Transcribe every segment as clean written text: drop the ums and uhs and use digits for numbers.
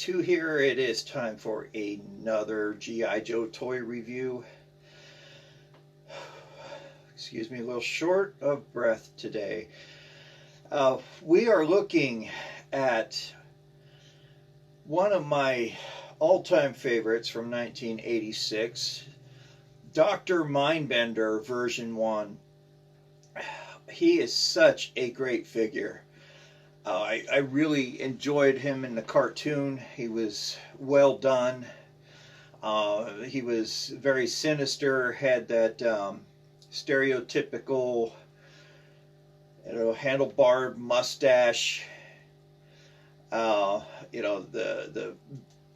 2 here. It is time for another G.I. Joe toy review. Excuse me, a little short of breath today. We are looking at one of my all-time favorites from 1986, Dr. Mindbender version 1. He is such a great figure. I really enjoyed him in the cartoon. He was well done. He was very sinister, had that stereotypical, handlebar mustache. The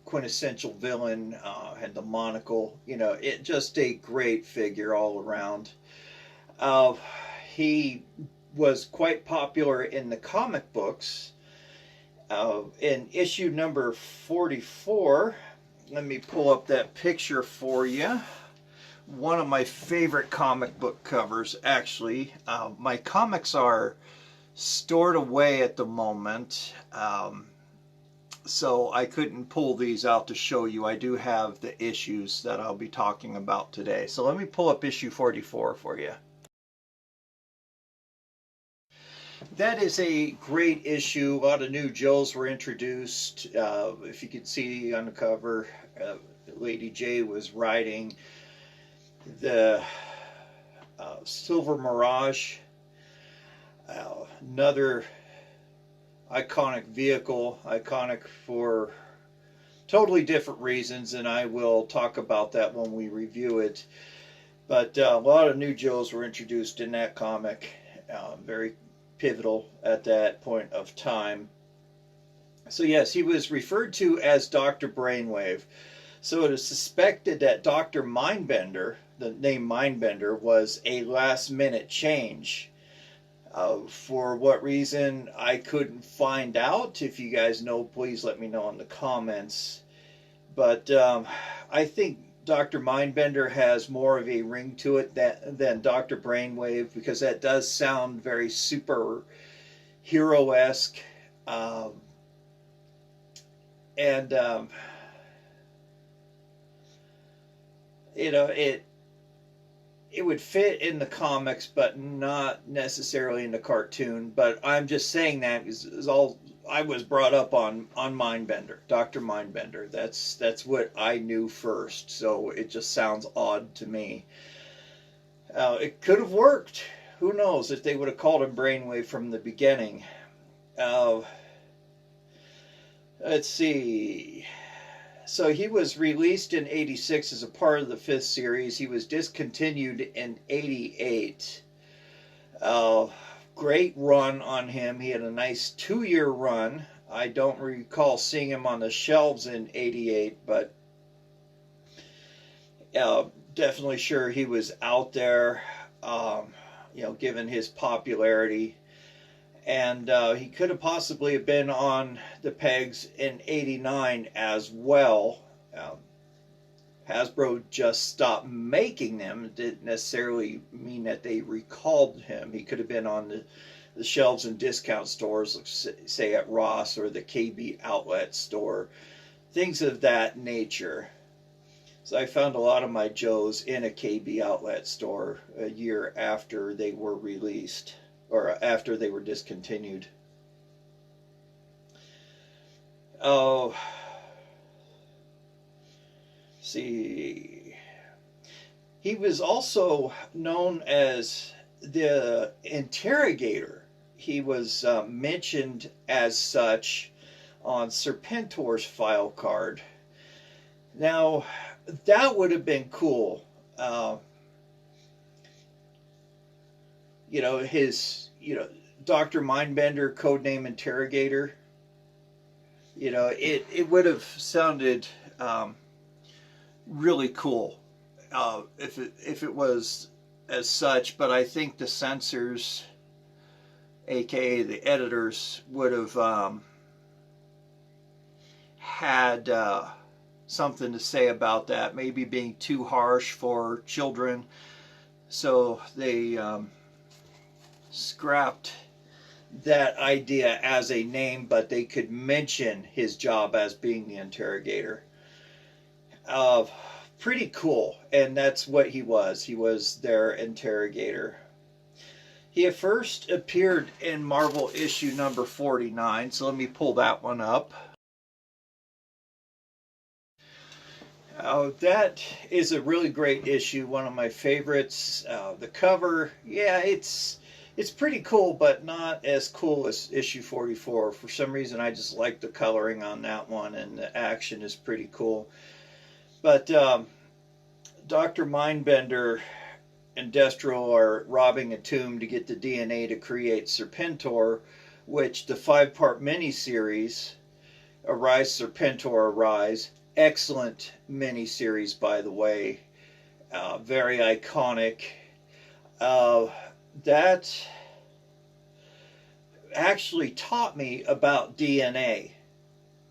quintessential villain, had the monocle. It just a great figure all around. He was quite popular in the comic books. In issue number 44, let me pull up that picture for you. One of my favorite comic book covers, actually. My comics are stored away at the moment, so I couldn't pull these out to show you. I do have the issues that I'll be talking about today. So let me pull up issue 44 for you. That is a great issue. A lot of new Joes were introduced. If you could see on the cover, Lady J was riding the Silver Mirage, another iconic vehicle, iconic for totally different reasons, and I will talk about that when we review it. But a lot of new Joes were introduced in that comic, very pivotal at that point of time. So yes, he was referred to as Dr. Brainwave. So it is suspected that Dr. Mindbender, the name Mindbender, was a last minute change. For what reason, I couldn't find out. If you guys know, please let me know in the comments. But I think Dr. Mindbender has more of a ring to it than Dr. Brainwave, because that does sound very super hero-esque. It would fit in the comics, but not necessarily in the cartoon. But I'm just saying that is all. I was brought up on Mindbender, Dr. Mindbender. That's what I knew first, so it just sounds odd to me. It could have worked. Who knows if they would have called him Brainwave from the beginning. Let's see. So he was released in 86 as a part of the 5th series. He was discontinued in 88. Great run on him. He had a nice 2-year run. I don't recall seeing him on the shelves in 88, but definitely sure he was out there, given his popularity. And he could have possibly have been on the pegs in 89 as well. Hasbro just stopped making them. It didn't necessarily mean that they recalled him. He could have been on the shelves in discount stores, say at Ross or the KB outlet store, things of that nature. So I found a lot of my Joes in a KB outlet store a year after they were released, or after they were discontinued. Oh, see. He was also known as the Interrogator. He was mentioned as such on Serpentor's file card. Now, that would have been cool. His, Dr. Mindbender, codename Interrogator. It would have sounded really cool if it was as such, but I think the censors, aka the editors, would have had something to say about that, maybe being too harsh for children, so they scrapped that idea as a name, but they could mention his job as being the interrogator. Uh, Pretty cool, and that's what he was. He was their interrogator. He at first appeared in Marvel issue number 49, so let me pull that one up. That is a really great issue, one of my favorites. The cover, yeah, it's pretty cool, but not as cool as issue 44. For some reason, I just like the coloring on that one, and the action is pretty cool. But Dr. Mindbender and Destro are robbing a tomb to get the DNA to create Serpentor, which the 5-part miniseries, Arise Serpentor Arise, excellent miniseries, by the way, very iconic. That actually taught me about DNA,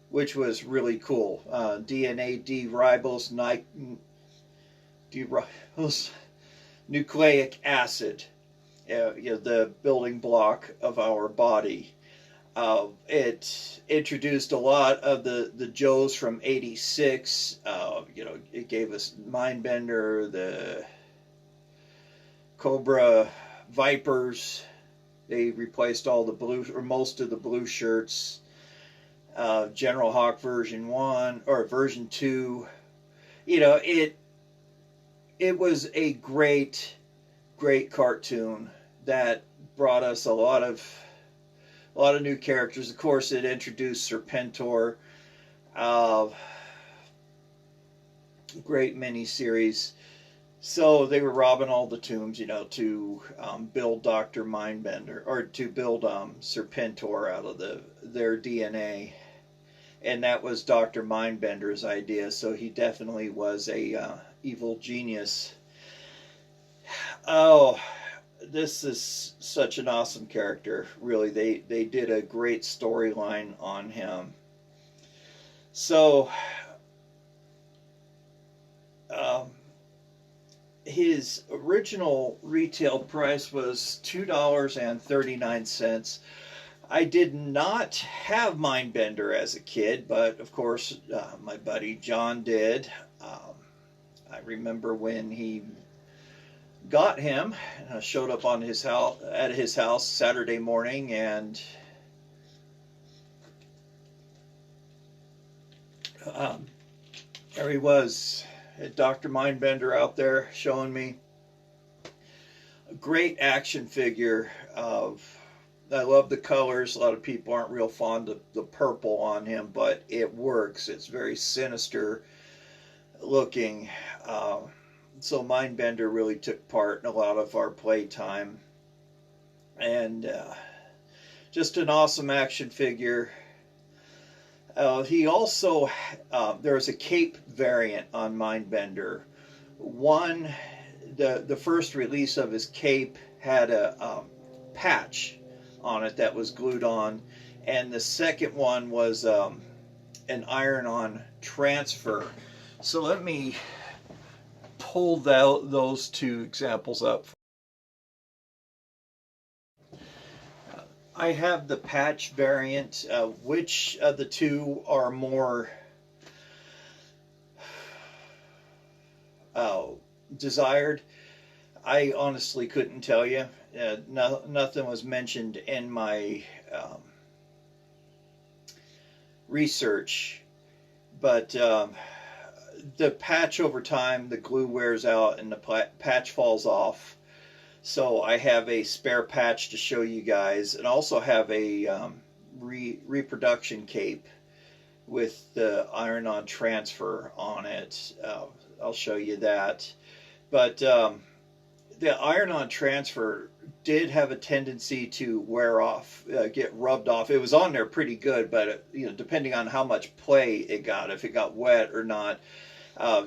which was really cool. DNA D-ribose nucleic acid, the building block of our body. It introduced a lot of the Joes from '86. It gave us Mindbender, the Cobra Vipers. They replaced all the blue, or most of the blue shirts. General Hawk version 1 or version 2. It was a great cartoon that brought us a lot of new characters. Of course, it introduced Serpentor. Great miniseries. So they were robbing all the tombs, to build Dr. Mindbender, or to build Serpentor out of their DNA. And that was Dr. Mindbender's idea, so he definitely was a evil genius. Oh, this is such an awesome character. Really, they did a great storyline on him. So, his original retail price was $2.39. I did not have Mindbender as a kid, but of course, my buddy John did. I remember when he got him, showed up on his house at his house Saturday morning, and there he was, Dr. Mindbender out there showing me a great action figure. I love the colors. A lot of people aren't real fond of the purple on him, but it works. It's very sinister looking. So Mindbender really took part in a lot of our playtime. And just an awesome action figure. He also, there's a cape variant on Mindbender. The first release of his cape had a patch on it that was glued on, and the second one was an iron-on transfer. So let me pull those two examples up. I have the patch variant. Which of the two are more desired? I honestly couldn't tell you. Nothing was mentioned in my research, but the patch, over time, the glue wears out and the patch falls off. So I have a spare patch to show you guys, and also have a reproduction cape with the iron-on transfer on it. I'll show you that. But the iron-on transfer did have a tendency to wear off, get rubbed off. It was on there pretty good, but depending on how much play it got, if it got wet or not,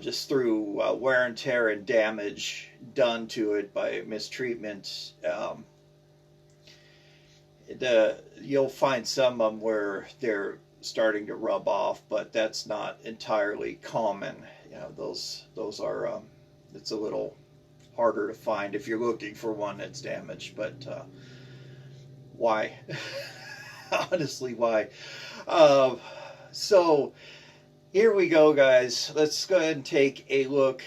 just through wear and tear and damage done to it by mistreatment. You'll find some of them where they're starting to rub off, but that's not entirely common. Those are it's a little harder to find if you're looking for one that's damaged. But why? Honestly, why? Um, so here we go, guys. Let's go ahead and take a look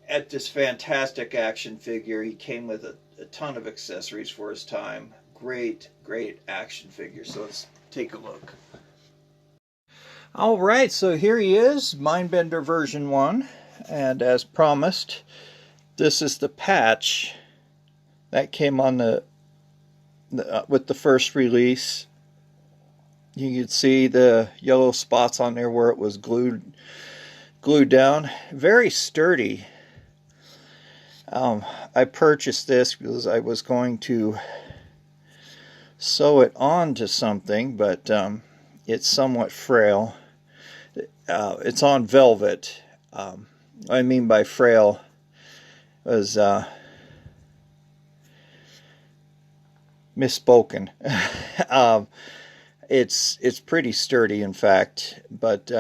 at this fantastic action figure. He came with a ton of accessories for his time. Great, great action figure. So let's take a look. All right, so here he is, Mindbender version 1. And as promised, this is the patch that came on with the first release. You could see the yellow spots on there where it was glued down. Very sturdy. I purchased this because I was going to sew it onto something, but it's somewhat frail. It's on velvet. What I mean by frail was misspoken. It's pretty sturdy, in fact, but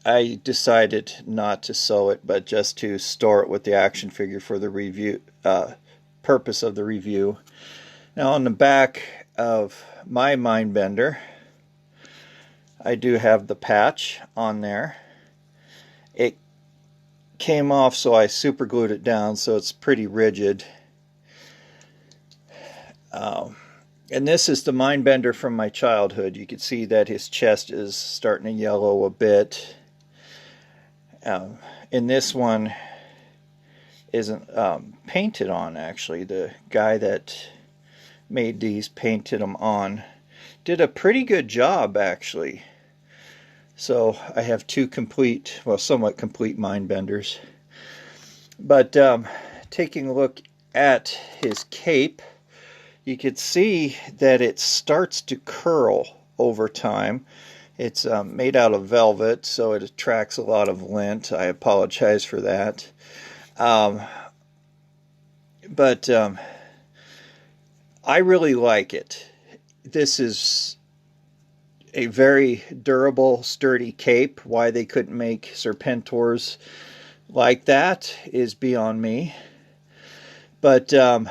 I decided not to sew it, but just to store it with the action figure for the review purpose of the review. Now, on the back of my Mindbender, I do have the patch on there. It came off, so I super glued it down, so it's pretty rigid. And this is the Mindbender from my childhood. You can see that his chest is starting to yellow a bit. And this one isn't painted on, actually. The guy that made these painted them on. Did a pretty good job, actually. So I have two complete, well, somewhat complete Mindbenders. But taking a look at his cape, you can see that it starts to curl over time. It's made out of velvet, so it attracts a lot of lint. I apologize for that. But I really like it. This is a very durable, sturdy cape. Why they couldn't make Serpentors like that is beyond me. But a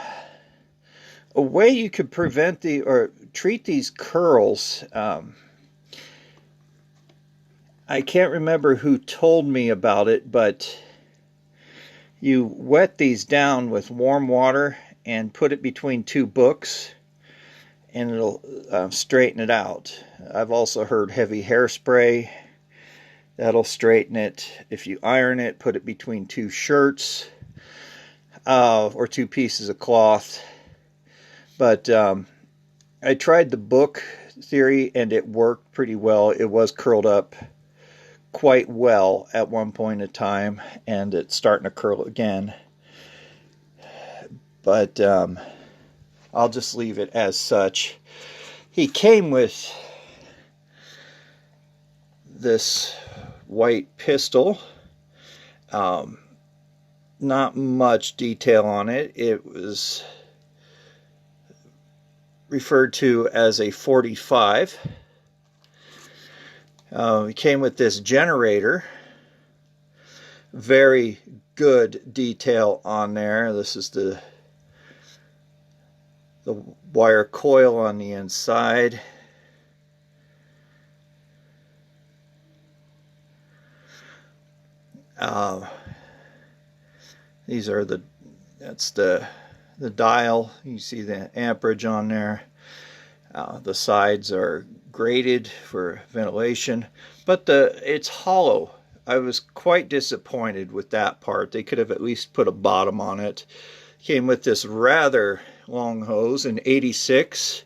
way you could prevent or treat these curls, I can't remember who told me about it, but you wet these down with warm water and put it between two books, and it'll straighten it out. I've also heard heavy hairspray. That'll straighten it. If you iron it, put it between two shirts or two pieces of cloth. But I tried the book theory, and it worked pretty well. It was curled up quite well at one point in time, and it's starting to curl again. But I'll just leave it as such. He came with this white pistol. Not much detail on it. It was referred to as a 45. It came with this generator. Very good detail on there. This is the wire coil on the inside. These are that's the dial. You see the amperage on there. The sides are graded for ventilation, but it's hollow. I was quite disappointed with that part. They could have at least put a bottom on it. Came with this rather long hose. In '86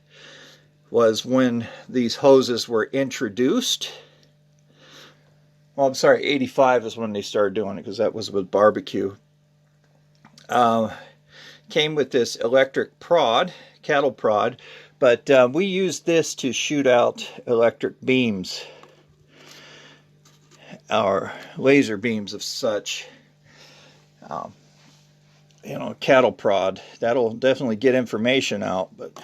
was when these hoses were introduced. Well, I'm sorry, '85 is when they started doing it, because that was with barbecue. Came with this electric prod, cattle prod, but we used this to shoot out electric beams, or laser beams of such. You know, cattle prod, that'll definitely get information out, but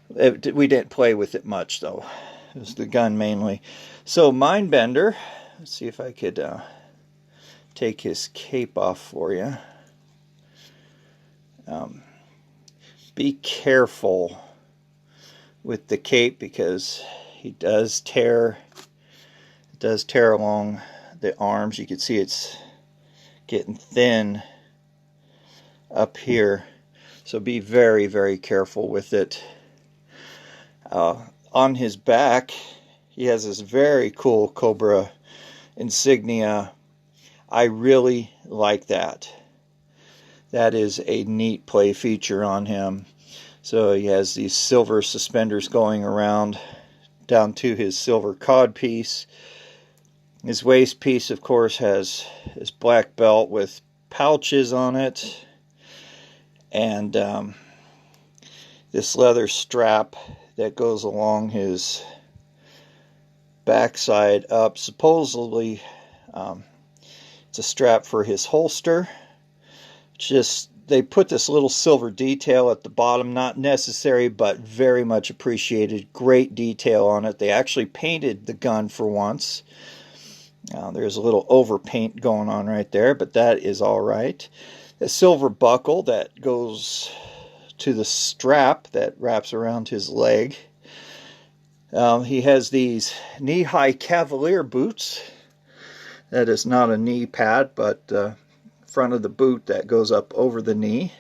we didn't play with it much, though. It was the gun mainly. So Mindbender, let's see if I could take his cape off for you. be careful with the cape because he does tear along the arms. You can see it's getting thin up here, so be very, very careful with it. On his back, he has this very cool Cobra insignia. I really like that. That is a neat play feature on him. So he has these silver suspenders going around down to his silver codpiece. His waist piece, of course, has his black belt with pouches on it, and this leather strap that goes along his backside up. Supposedly, it's a strap for his holster. Just they put this little silver detail at the bottom, not necessary, but very much appreciated. Great detail on it. They actually painted the gun for once. There's a little overpaint going on right there, but that is all right. A silver buckle that goes to the strap that wraps around his leg. He has these knee-high Cavalier boots. That is not a knee pad, but front of the boot that goes up over the knee.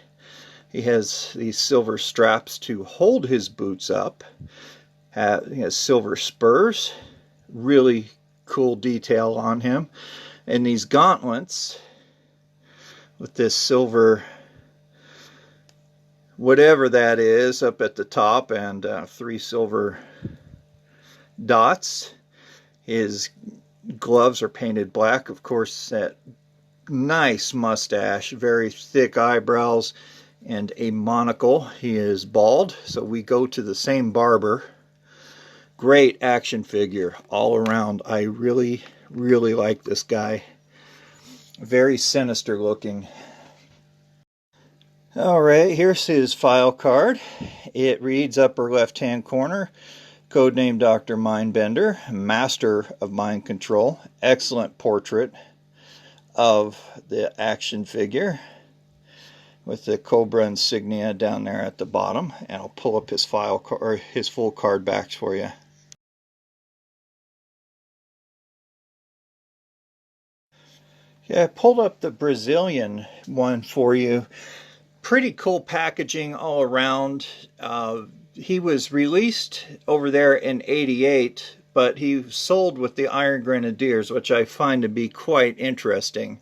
He has these silver straps to hold his boots up. He has silver spurs. Really cool detail on him. And these gauntlets with this silver, whatever that is, up at the top, and 3 silver dots. His gloves are painted black. Of course, that nice mustache, very thick eyebrows, and a monocle. He is bald, so we go to the same barber. Great action figure all around. I really, really like this guy. Very sinister looking. Alright, here's his file card. It reads upper left hand corner, codename Dr. Mindbender, master of mind control. Excellent portrait of the action figure with the Cobra insignia down there at the bottom. And I'll pull up his file or his full card backs for you. Yeah, I pulled up the Brazilian one for you. Pretty cool packaging all around. He was released over there in '88, but he sold with the Iron Grenadiers, which I find to be quite interesting.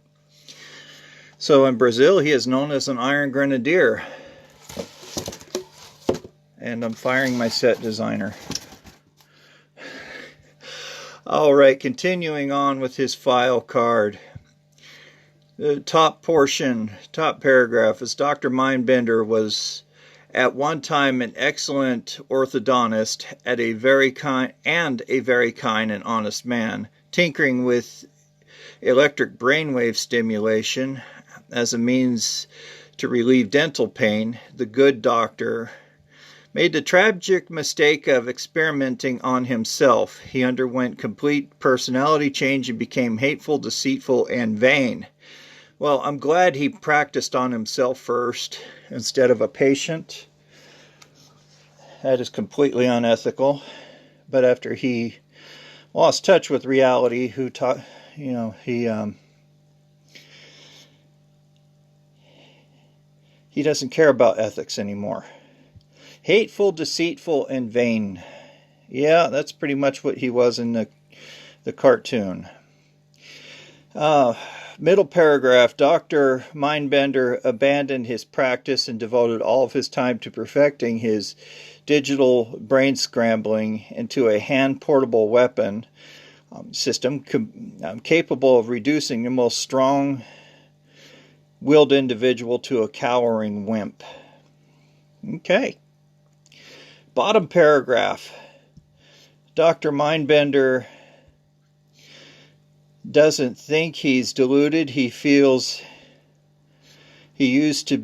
So in Brazil, he is known as an Iron Grenadier. And I'm firing my set designer. Alright, continuing on with his file card. The top portion, top paragraph, is Dr. Mindbender was at one time an excellent orthodontist and a very kind and honest man, tinkering with electric brainwave stimulation as a means to relieve dental pain. The good doctor made the tragic mistake of experimenting on himself. He underwent complete personality change and became hateful, deceitful, and vain. Well, I'm glad he practiced on himself first instead of a patient. That is completely unethical. But after he lost touch with reality, he doesn't care about ethics anymore. Hateful, deceitful, and vain. Yeah, that's pretty much what he was in the cartoon. Middle paragraph, Dr. Mindbender abandoned his practice and devoted all of his time to perfecting his digital brain scrambling into a hand-portable weapon system capable of reducing the most strong-willed individual to a cowering wimp. Okay. Bottom paragraph, Dr. Mindbender doesn't think he's deluded. He feels he used to.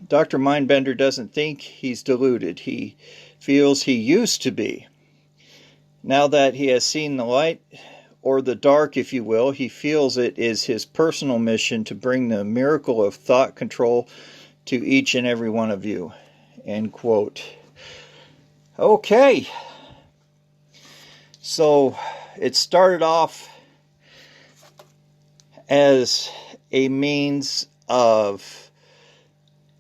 Dr. Mindbender doesn't think he's deluded. He feels he used to be. Now that he has seen the light, or the dark, if you will, he feels it is his personal mission to bring the miracle of thought control to each and every one of you. end quote. Okay, so it started off as a means of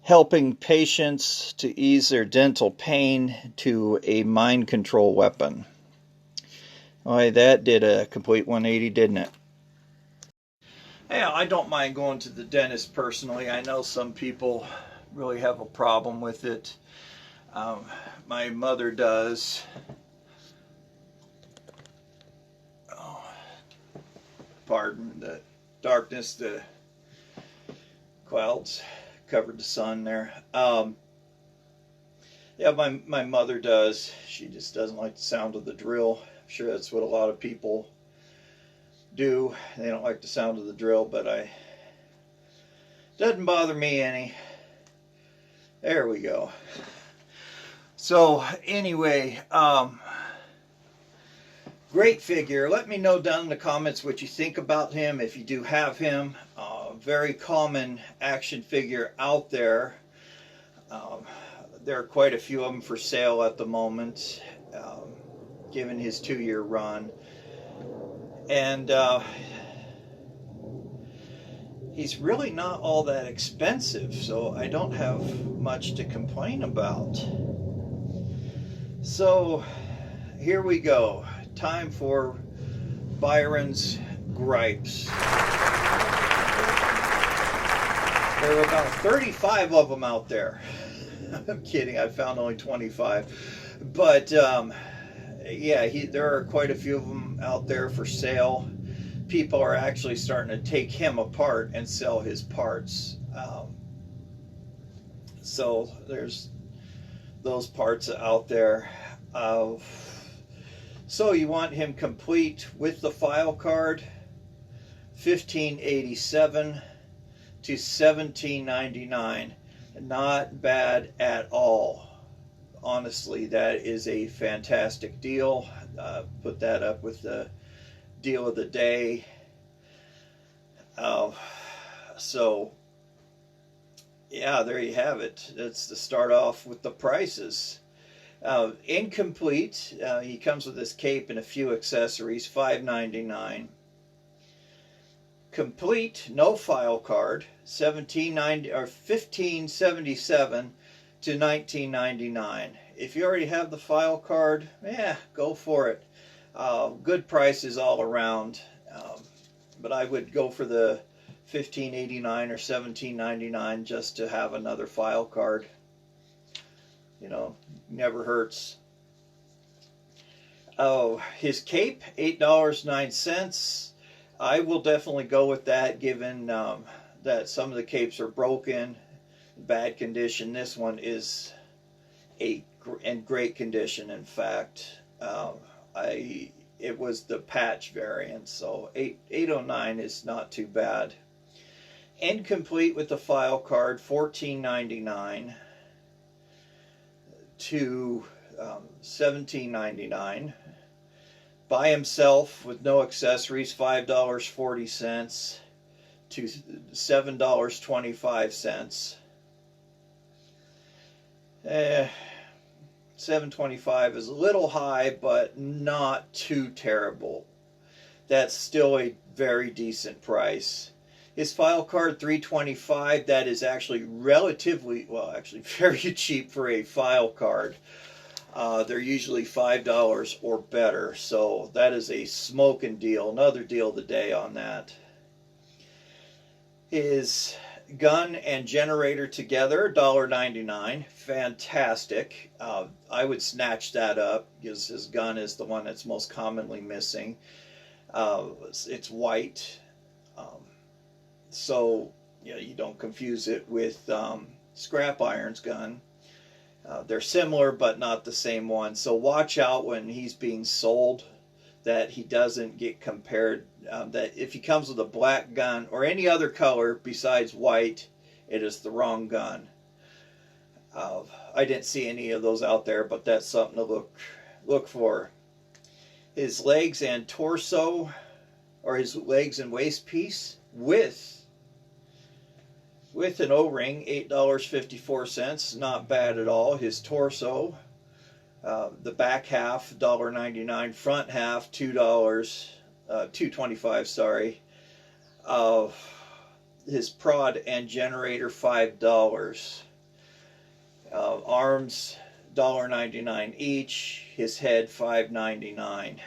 helping patients to ease their dental pain to a mind control weapon. Boy, that did a complete 180, didn't it? Yeah, I don't mind going to the dentist personally. I know some people really have a problem with it. My mother does. Oh, pardon the darkness, the clouds covered the sun there. Yeah, my mother does. She just doesn't like the sound of the drill. I'm sure that's what a lot of people do. They don't like the sound of the drill, but doesn't bother me any. There we go. So anyway, great figure. Let me know down in the comments what you think about him, if you do have him. Very common action figure out there. There are quite a few of them for sale at the moment, given his 2-year run. And he's really not all that expensive, so I don't have much to complain about. So here we go. Time for Byron's gripes. There are about 35 of them out there. I'm kidding, I found only 25. But yeah, there are quite a few of them out there for sale. People are actually starting to take him apart and sell his parts. So there's those parts out there. So you want him complete with the file card, $15.87 to $17.99. Not bad at all. Honestly, that is a fantastic deal. Put that up with the deal of the day. So yeah, there you have it. That's to start off with the prices. Incomplete, he comes with his cape and a few accessories, $5.99. Complete, no file card, $15.77 to $19.99. If you already have the file card, yeah, go for it. Good prices all around, but I would go for the $15.89 or $17.99 just to have another file card. You know, never hurts. Oh, his cape, $8.09. I will definitely go with that, given that some of the capes are broken, bad condition. This one is in great condition. In fact, it was the patch variant, so $8.09 is not too bad. Incomplete with the file card, $14.99 to $17.99. By himself with no accessories, $5.40 to $7.25. $7.25 is a little high, but not too terrible. That's still a very decent price. His file card, $3.25. That is actually relatively, well, actually very cheap for a file card. They're usually $5 or better, so that is a smoking deal. Another deal of the day on that. His gun and generator together, $1.99. Fantastic. I would snatch that up because his gun is the one that's most commonly missing. It's white, so yeah, you don't confuse it with Scrap Iron's gun. They're similar but not the same one, so watch out when he's being sold that he doesn't get compared, that if he comes with a black gun or any other color besides white, it is the wrong gun. I didn't see any of those out there, but that's something to look for. His legs and torso, or his legs and waist piece with with an O-ring, $8.54, not bad at all. His torso, the back half, $1.99, front half, $2.25, sorry. His prod and generator, $5. Arms, $1.99 each. His head, $5.99.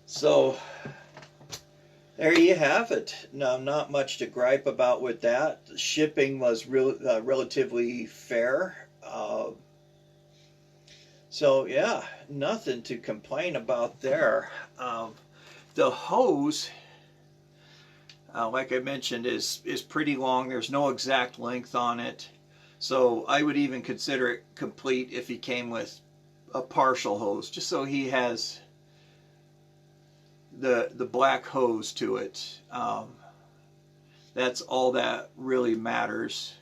So there you have it. No, not much to gripe about with that. The shipping was relatively fair. So yeah, nothing to complain about there. The hose, like I mentioned, is pretty long. There's no exact length on it. So I would even consider it complete if he came with a partial hose, just so he has the black hose to it. That's all that really matters.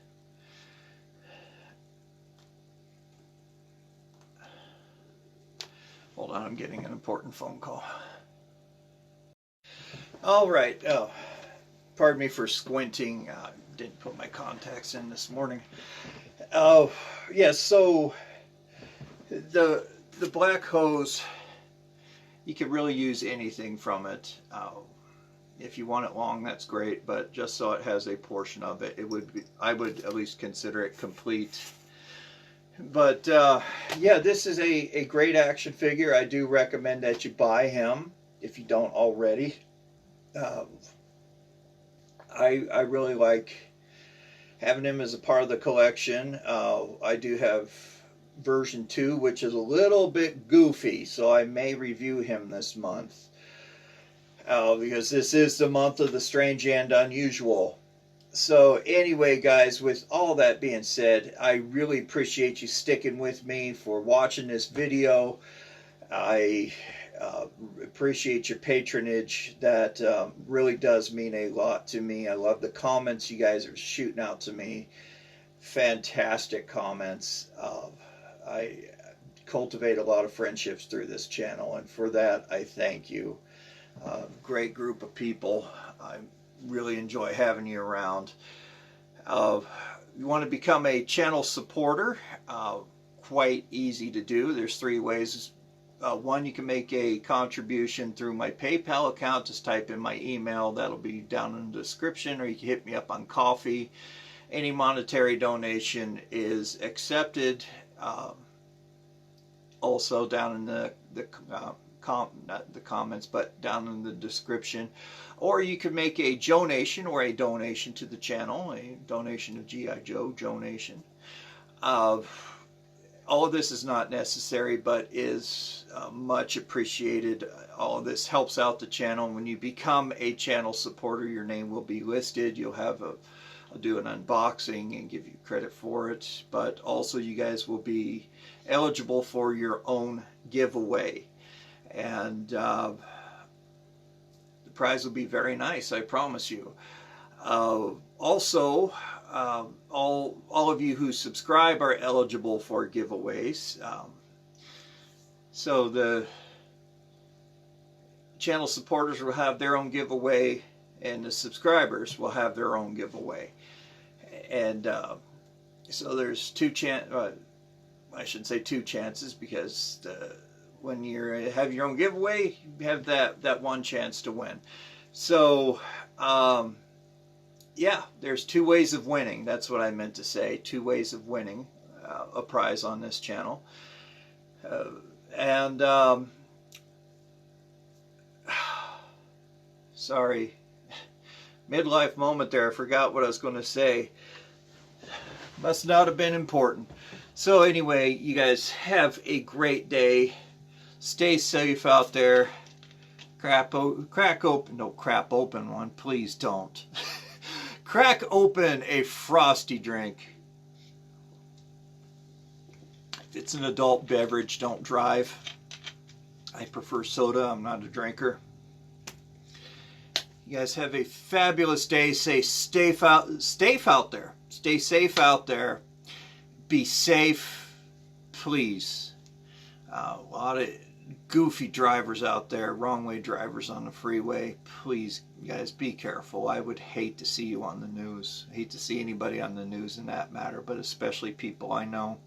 Hold on, I'm getting an important phone call. All right. Oh, pardon me for squinting. Didn't put my contacts in this morning. Oh, yes. So the black hose, you could really use anything from it. If you want it long, that's great. But just so it has a portion of it, I would at least consider it complete. But yeah, this is a great action figure. I do recommend that you buy him if you don't already. I really like having him as a part of the collection. I do have version 2, which is a little bit goofy, so I may review him this month. Because this is the month of the strange and unusual. So anyway, guys, with all that being said, I really appreciate you sticking with me for watching this video. I appreciate your patronage. That really does mean a lot to me. I love the comments you guys are shooting out to me. Fantastic comments. I cultivate a lot of friendships through this channel, and for that I thank you. Great group of people. I really enjoy having you around. You want to become a channel supporter, quite easy to do. There's 3 ways. One, you can make a contribution through my PayPal account. Just type in my email. That'll be down in the description, or you can hit me up on Coffee. Any monetary donation is accepted. Also down in not the comments, but down in the description. Or you could make a donation, or a donation to the channel, a donation of G.I. Joe, donation. All of this is not necessary, but is much appreciated. All of this helps out the channel. When you become a channel supporter, your name will be listed. You'll have I'll do an unboxing and give you credit for it. But also you guys will be eligible for your own giveaway. And the prize will be very nice, I promise you. Also, all of you who subscribe are eligible for giveaways. So the channel supporters will have their own giveaway, and the subscribers will have their own giveaway. And so there's I shouldn't say two chances, because when you have your own giveaway, you have that one chance to win. So yeah, there's 2 ways of winning. That's what I meant to say. 2 ways of winning a prize on this channel. Sorry, midlife moment there. I forgot what I was going to say. Must not have been important. So anyway, you guys have a great day. Stay safe out there. Crack open one. Please don't. Crack open a frosty drink. If it's an adult beverage, don't drive. I prefer soda. I'm not a drinker. You guys have a fabulous day. Stay safe out there. Stay safe out there. Be safe, please. A lot of goofy drivers out there, wrong way drivers on the freeway, please, guys, be careful. I would hate to see you on the news. I hate to see anybody on the news in that matter, but especially people I know.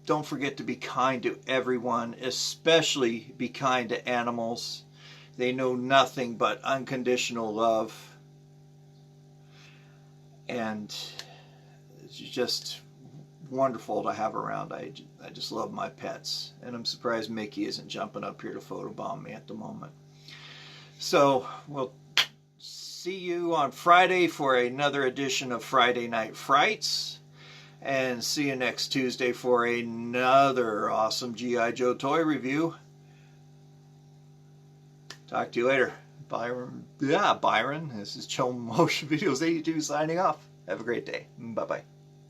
Don't forget to be kind to everyone, especially be kind to animals. They know nothing but unconditional love. And it's just wonderful to have around. I just love my pets. And I'm surprised Mickey isn't jumping up here to photobomb me at the moment. So we'll see you on Friday for another edition of Friday Night Frights. And see you next Tuesday for another awesome G.I. Joe toy review. Talk to you later. Byron. Yeah, Byron. This is Chum Motion Videos 82 signing off. Have a great day. Bye-bye.